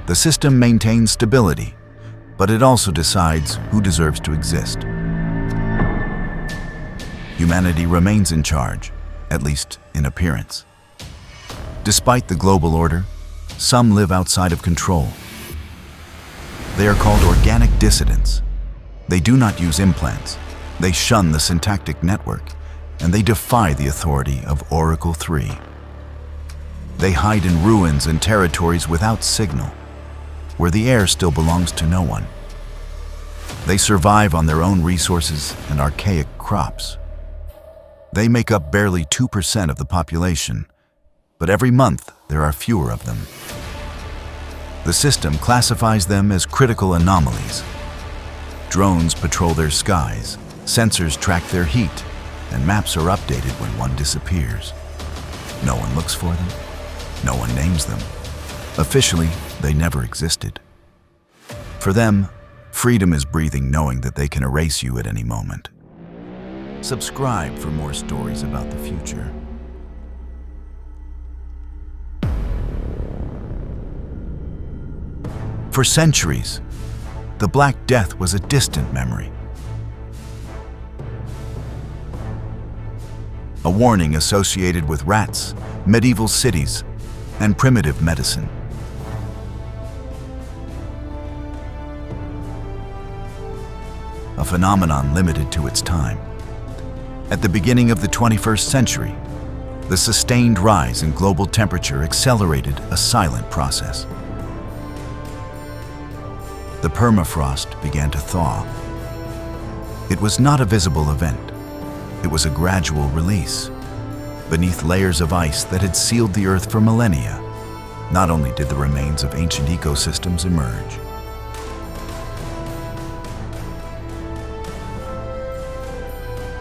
The system maintains stability, but it also decides who deserves to exist. Humanity remains in charge, at least in appearance. Despite the global order, some live outside of control. They are called organic dissidents. They do not use implants. They shun the syntactic network, and they defy the authority of Oracle 3. They hide in ruins and territories without signal, where the air still belongs to no one. They survive on their own resources and archaic crops. They make up barely 2% of the population, but every month there are fewer of them. The system classifies them as critical anomalies. Drones patrol their skies, sensors track their heat, and maps are updated when one disappears. No one looks for them. No one names them. Officially, they never existed. For them, freedom is breathing knowing that they can erase you at any moment. Subscribe for more stories about the future. For centuries, the Black Death was a distant memory. A warning associated with rats, medieval cities, and primitive medicine. A phenomenon limited to its time. At the beginning of the 21st century, the sustained rise in global temperature accelerated a silent process. The permafrost began to thaw. It was not a visible event. It was a gradual release. Beneath layers of ice that had sealed the Earth for millennia, not only did the remains of ancient ecosystems emerge,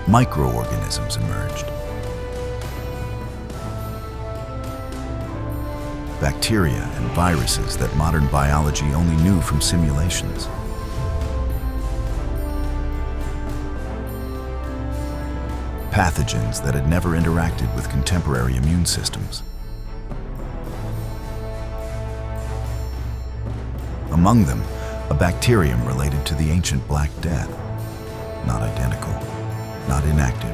microorganisms emerged. Bacteria and viruses that modern biology only knew from simulations. Pathogens that had never interacted with contemporary immune systems. Among them, a bacterium related to the ancient Black Death. Not identical, not inactive.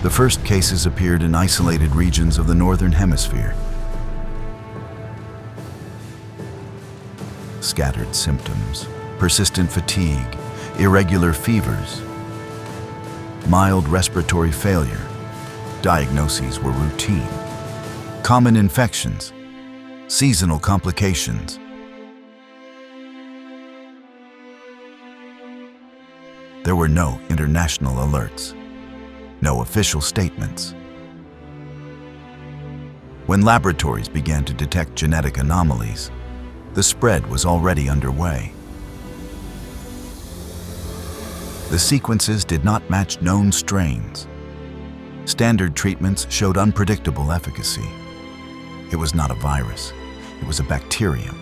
The first cases appeared in isolated regions of the Northern Hemisphere. Scattered symptoms, persistent fatigue, irregular fevers, mild respiratory failure. Diagnoses were routine. Common infections, seasonal complications. There were no international alerts, no official statements. When laboratories began to detect genetic anomalies, the spread was already underway. The sequences did not match known strains. Standard treatments showed unpredictable efficacy. It was not a virus, it was a bacterium.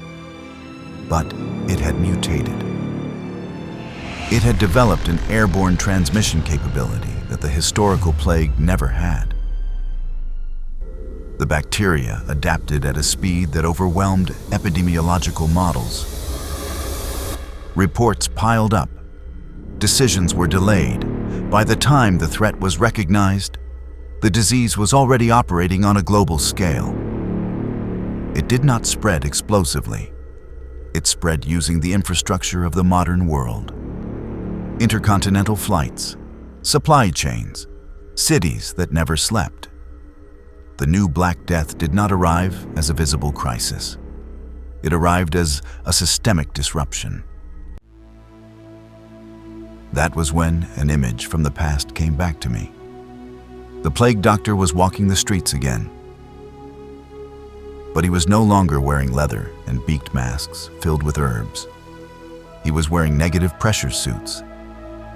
But it had mutated. It had developed an airborne transmission capability that the historical plague never had. The bacteria adapted at a speed that overwhelmed epidemiological models. Reports piled up. Decisions were delayed. By the time the threat was recognized, the disease was already operating on a global scale. It did not spread explosively. It spread using the infrastructure of the modern world. Intercontinental flights, supply chains, cities that never slept. The new Black Death did not arrive as a visible crisis. It arrived as a systemic disruption. That was when an image from the past came back to me. The plague doctor was walking the streets again. But he was no longer wearing leather and beaked masks filled with herbs. He was wearing negative pressure suits,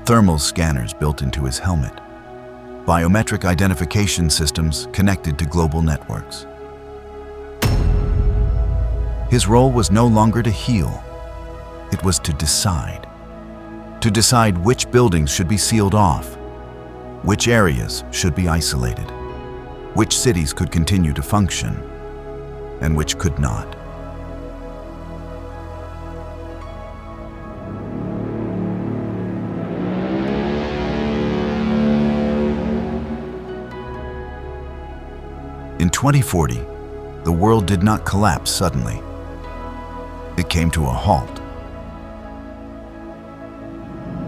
thermal scanners built into his helmet, biometric identification systems connected to global networks. His role was no longer to heal. It was to decide which buildings should be sealed off, Which areas should be isolated? Which cities could continue to function, and which could not? In 2040, the world did not collapse suddenly. It came to a halt.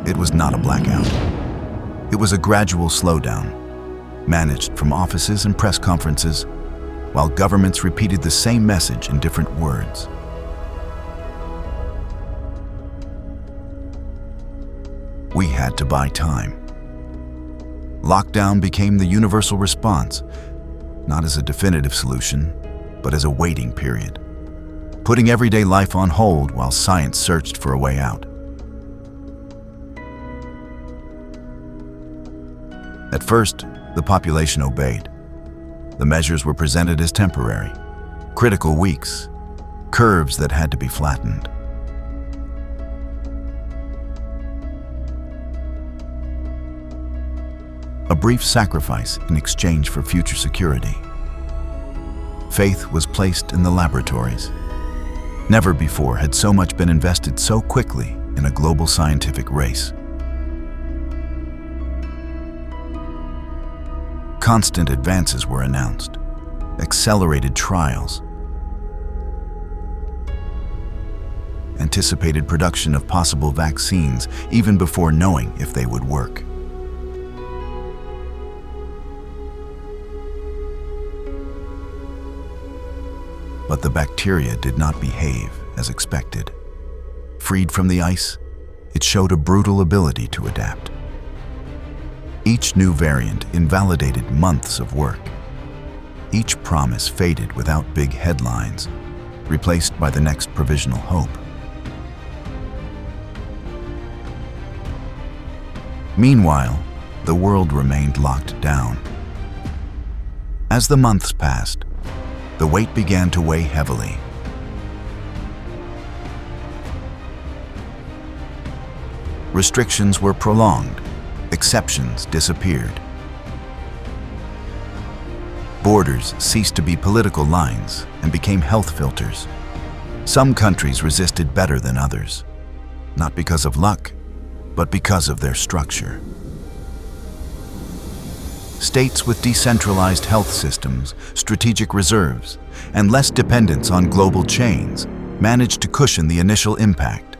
It was not a blackout. It was a gradual slowdown, managed from offices and press conferences, while governments repeated the same message in different words. We had to buy time. Lockdown became the universal response, not as a definitive solution, but as a waiting period, putting everyday life on hold while science searched for a way out. At first, the population obeyed. The measures were presented as temporary, critical weeks, curves that had to be flattened. A brief sacrifice in exchange for future security. Faith was placed in the laboratories. Never before had so much been invested so quickly in a global scientific race. Constant advances were announced, accelerated trials, anticipated production of possible vaccines even before knowing if they would work. But the bacteria did not behave as expected. Freed from the ice, it showed a brutal ability to adapt. Each new variant invalidated months of work. Each promise faded without big headlines, replaced by the next provisional hope. Meanwhile, the world remained locked down. As the months passed, the weight began to weigh heavily. Restrictions were prolonged, exceptions disappeared. Borders ceased to be political lines and became health filters. Some countries resisted better than others, not because of luck, but because of their structure. States with decentralized health systems, strategic reserves, and less dependence on global chains managed to cushion the initial impact.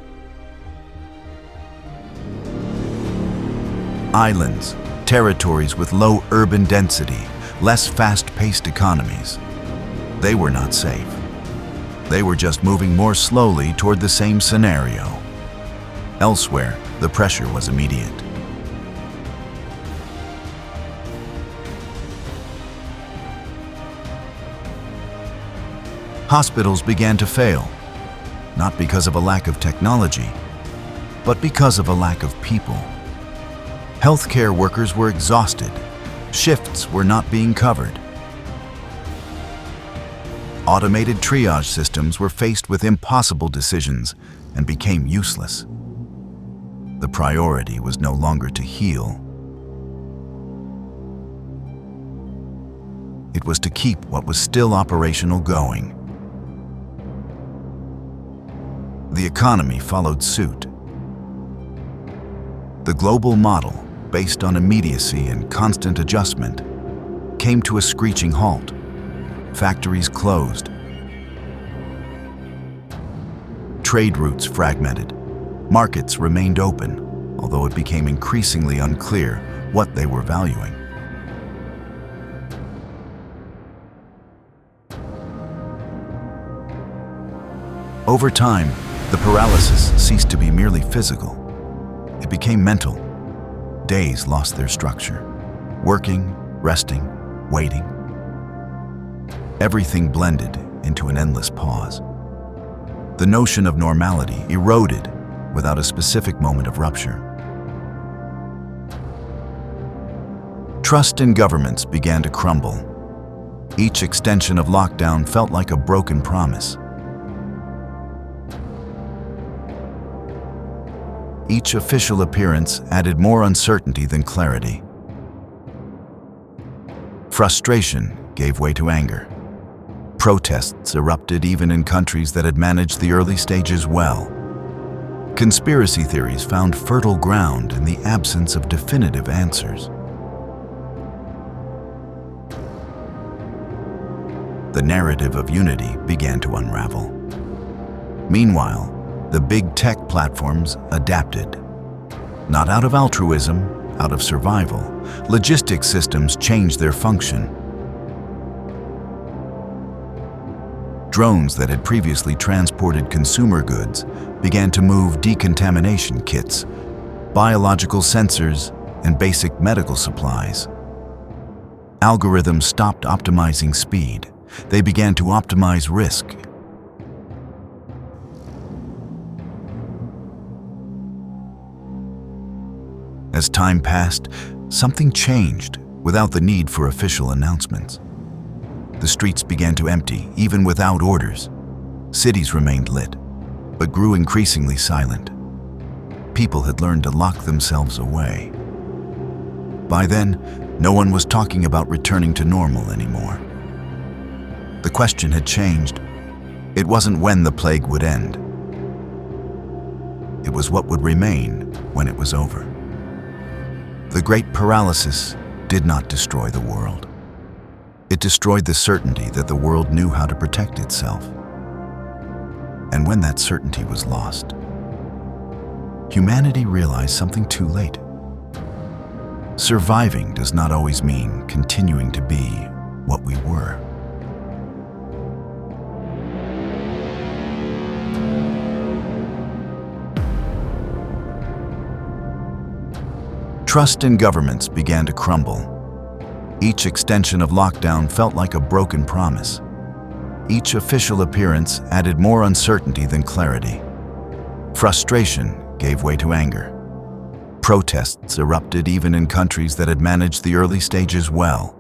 Islands, territories with low urban density, less fast-paced economies. They were not safe. They were just moving more slowly toward the same scenario. Elsewhere, the pressure was immediate. Hospitals began to fail, not because of a lack of technology, but because of a lack of people. Healthcare workers were exhausted. Shifts were not being covered. Automated triage systems were faced with impossible decisions and became useless. The priority was no longer to heal. It was to keep what was still operational going. The economy followed suit. The global model, based on immediacy and constant adjustment, came to a screeching halt. Factories closed. Trade routes fragmented. Markets remained open, although it became increasingly unclear what they were valuing. Over time, the paralysis ceased to be merely physical. It became mental. Days lost their structure. Working, resting, waiting. Everything blended into an endless pause. The notion of normality eroded without a specific moment of rupture. Trust in governments began to crumble. Each extension of lockdown felt like a broken promise. Each official appearance added more uncertainty than clarity. Frustration gave way to anger. Protests erupted even in countries that had managed the early stages well. Conspiracy theories found fertile ground in the absence of definitive answers. The narrative of unity began to unravel. Meanwhile, the big tech platforms adapted. Not out of altruism, out of survival, logistics systems changed their function. Drones that had previously transported consumer goods began to move decontamination kits, biological sensors, and basic medical supplies. Algorithms stopped optimizing speed. They began to optimize risk. As time passed, something changed without the need for official announcements. The streets began to empty, even without orders. Cities remained lit, but grew increasingly silent. People had learned to lock themselves away. By then, no one was talking about returning to normal anymore. The question had changed. It wasn't when the plague would end. It was what would remain when it was over. The Great Paralysis did not destroy the world. It destroyed the certainty that the world knew how to protect itself. And when that certainty was lost, humanity realized something too late. Surviving does not always mean continuing to be what we were. Trust in governments began to crumble. Each extension of lockdown felt like a broken promise. Each official appearance added more uncertainty than clarity. Frustration gave way to anger. Protests erupted even in countries that had managed the early stages well.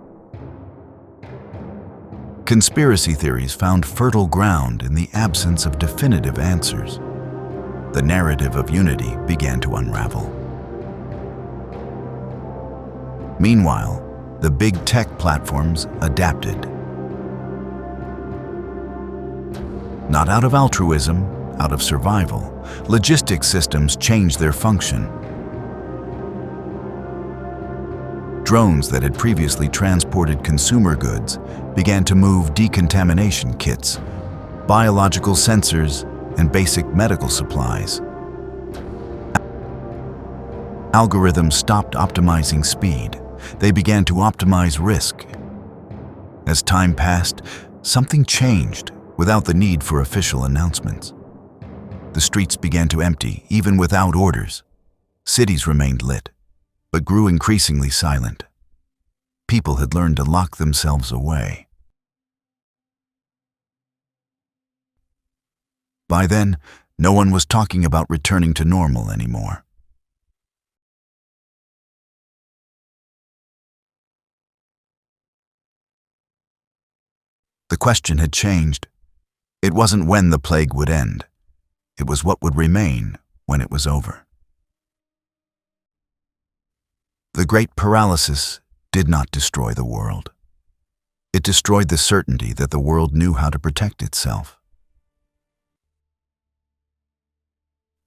Conspiracy theories found fertile ground in the absence of definitive answers. The narrative of unity began to unravel. Meanwhile, the big tech platforms adapted. Not out of altruism, out of survival, logistics systems changed their function. Drones that had previously transported consumer goods began to move decontamination kits, biological sensors, and basic medical supplies. Algorithms stopped optimizing speed. They began to optimize risk. As time passed, something changed without the need for official announcements. The streets began to empty, even without orders. Cities remained lit, but grew increasingly silent. People had learned to lock themselves away. By then, no one was talking about returning to normal anymore. The question had changed. It wasn't when the plague would end. It was what would remain when it was over. The Great Paralysis did not destroy the world. It destroyed the certainty that the world knew how to protect itself.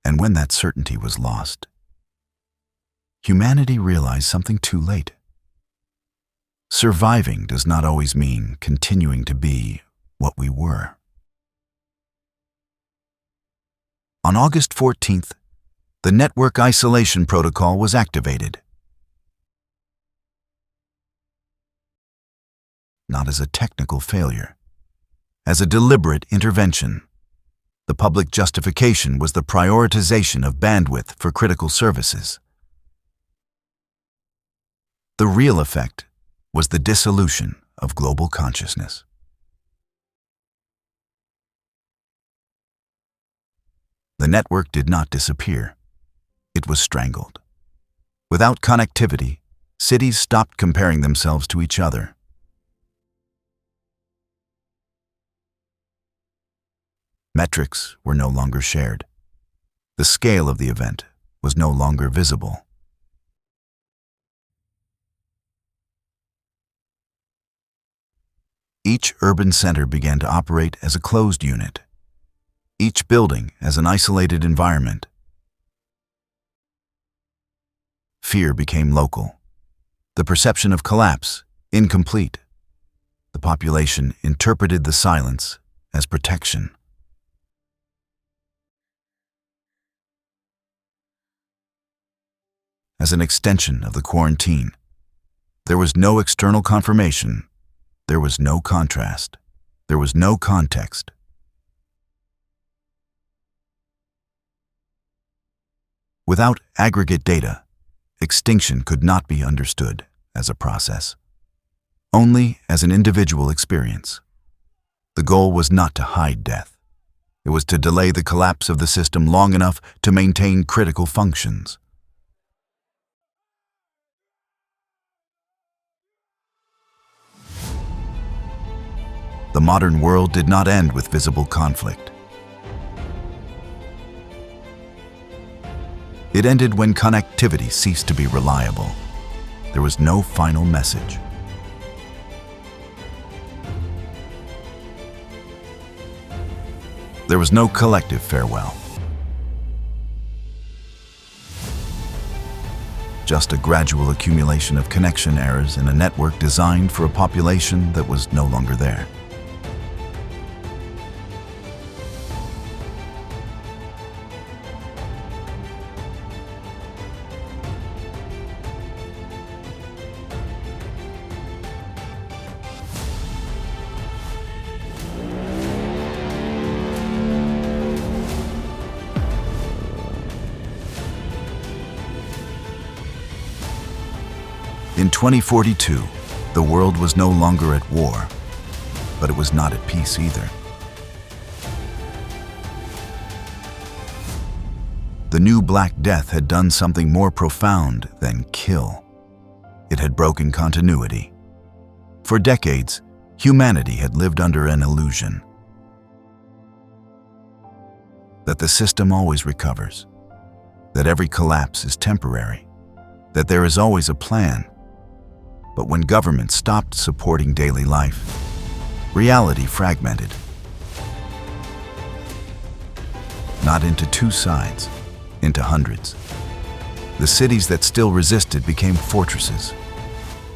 And when that certainty was lost, humanity realized something too late. Surviving does not always mean continuing to be what we were. On August 14th, the network isolation protocol was activated. Not as a technical failure, as a deliberate intervention. The public justification was the prioritization of bandwidth for critical services. The real effect was the dissolution of global consciousness. The network did not disappear. It was strangled. Without connectivity, cities stopped comparing themselves to each other. Metrics were no longer shared. The scale of the event was no longer visible. Each urban center began to operate as a closed unit, each building as an isolated environment. Fear became local. The perception of collapse, incomplete. The population interpreted the silence as protection. As an extension of the quarantine, there was no external confirmation, there was no contrast, there was no context. Without aggregate data, extinction could not be understood as a process, only as an individual experience. The goal was not to hide death. It was to delay the collapse of the system long enough to maintain critical functions. The modern world did not end with visible conflict. It ended when connectivity ceased to be reliable. There was no final message. There was no collective farewell. Just a gradual accumulation of connection errors in a network designed for a population that was no longer there. In 2042, the world was no longer at war, but it was not at peace either. The new Black Death had done something more profound than kill. It had broken continuity. For decades, humanity had lived under an illusion that the system always recovers, that every collapse is temporary, that there is always a plan. But when government stopped supporting daily life, reality fragmented. Not into two sides, into hundreds. The cities that still resisted became fortresses,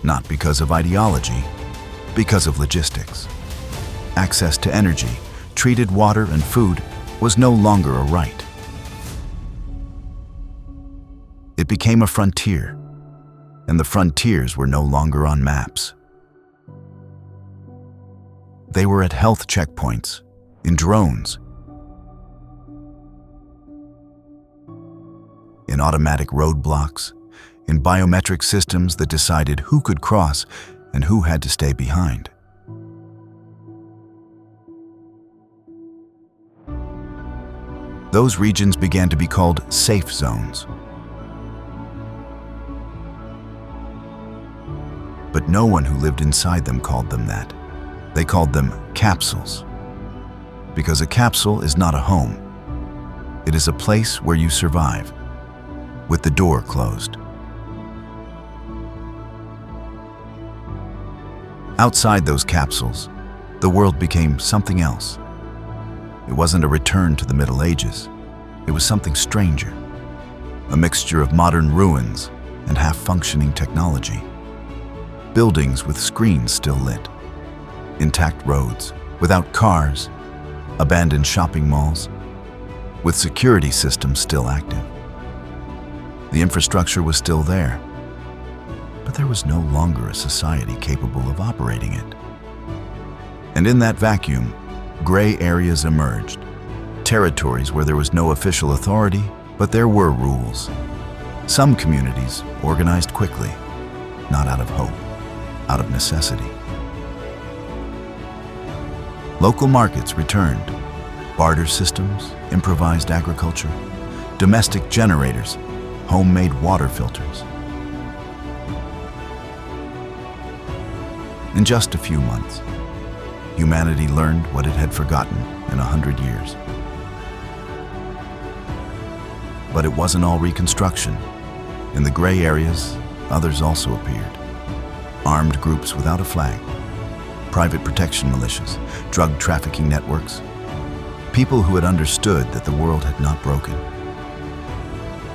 not because of ideology, because of logistics. Access to energy, treated water and food was no longer a right. It became a frontier, and the frontiers were no longer on maps. They were at health checkpoints, in drones, in automatic roadblocks, in biometric systems that decided who could cross and who had to stay behind. Those regions began to be called safe zones. But no one who lived inside them called them that. They called them capsules. Because a capsule is not a home. It is a place where you survive, with the door closed. Outside those capsules, the world became something else. It wasn't a return to the Middle Ages. It was something stranger. A mixture of modern ruins and half-functioning technology. Buildings with screens still lit, intact roads, without cars, abandoned shopping malls, with security systems still active. The infrastructure was still there, but there was no longer a society capable of operating it. And in that vacuum, gray areas emerged, territories where there was no official authority, but there were rules. Some communities organized quickly, not out of hope, out of necessity. Local markets returned, barter systems, improvised agriculture, domestic generators, homemade water filters. In just a few months, humanity learned what it had forgotten in 100 years. But it wasn't all reconstruction. In the gray areas, others also appeared. Armed groups without a flag, private protection militias, drug trafficking networks, people who had understood that the world had not broken.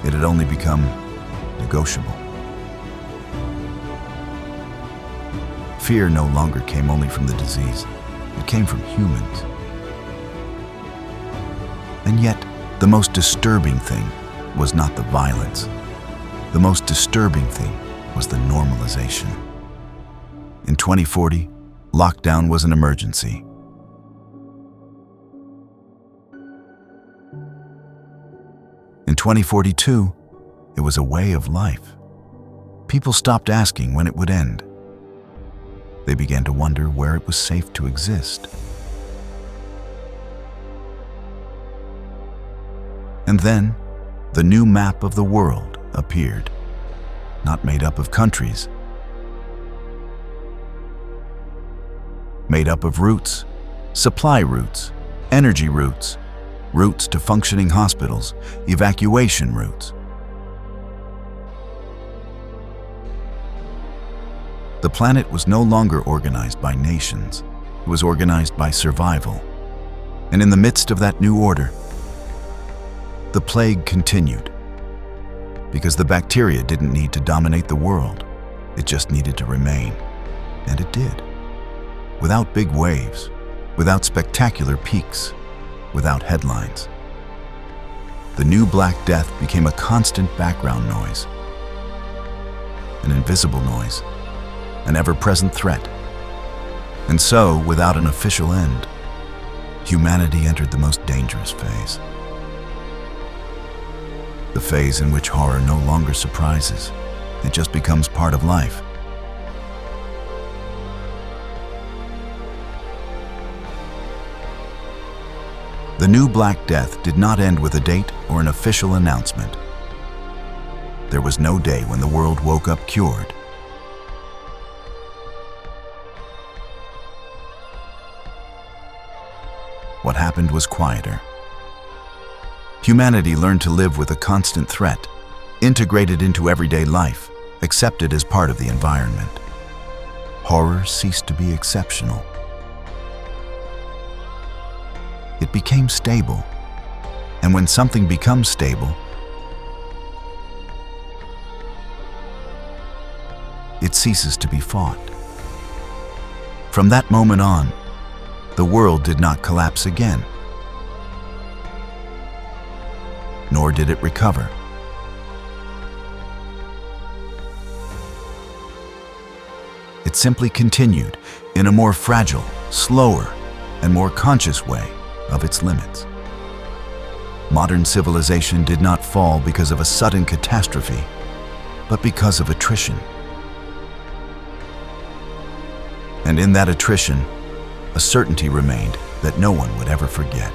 It had only become negotiable. Fear no longer came only from the disease. It came from humans. And yet, the most disturbing thing was not the violence. The most disturbing thing was the normalization. In 2040, lockdown was an emergency. In 2042, it was a way of life. People stopped asking when it would end. They began to wonder where it was safe to exist. And then, the new map of the world appeared, not made up of countries, made up of routes, supply routes, energy routes, routes to functioning hospitals, evacuation routes. The planet was no longer organized by nations. It was organized by survival. And in the midst of that new order, the plague continued. Because the bacteria didn't need to dominate the world. It just needed to remain. And it did. Without big waves, without spectacular peaks, without headlines. The new Black Death became a constant background noise, an invisible noise, an ever-present threat. And so, without an official end, humanity entered the most dangerous phase. The phase in which horror no longer surprises. It just becomes part of life. The new Black Death did not end with a date or an official announcement. There was no day when the world woke up cured. What happened was quieter. Humanity learned to live with a constant threat, integrated into everyday life, accepted as part of the environment. Horror ceased to be exceptional. It became stable. And when something becomes stable, it ceases to be fought. From that moment on, the world did not collapse again. Nor did it recover. It simply continued in a more fragile, slower, and more conscious way of its limits. Modern civilization did not fall because of a sudden catastrophe, but because of attrition. And in that attrition, a certainty remained that no one would ever forget.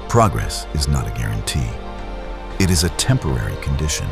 Progress is not a guarantee. It is a temporary condition.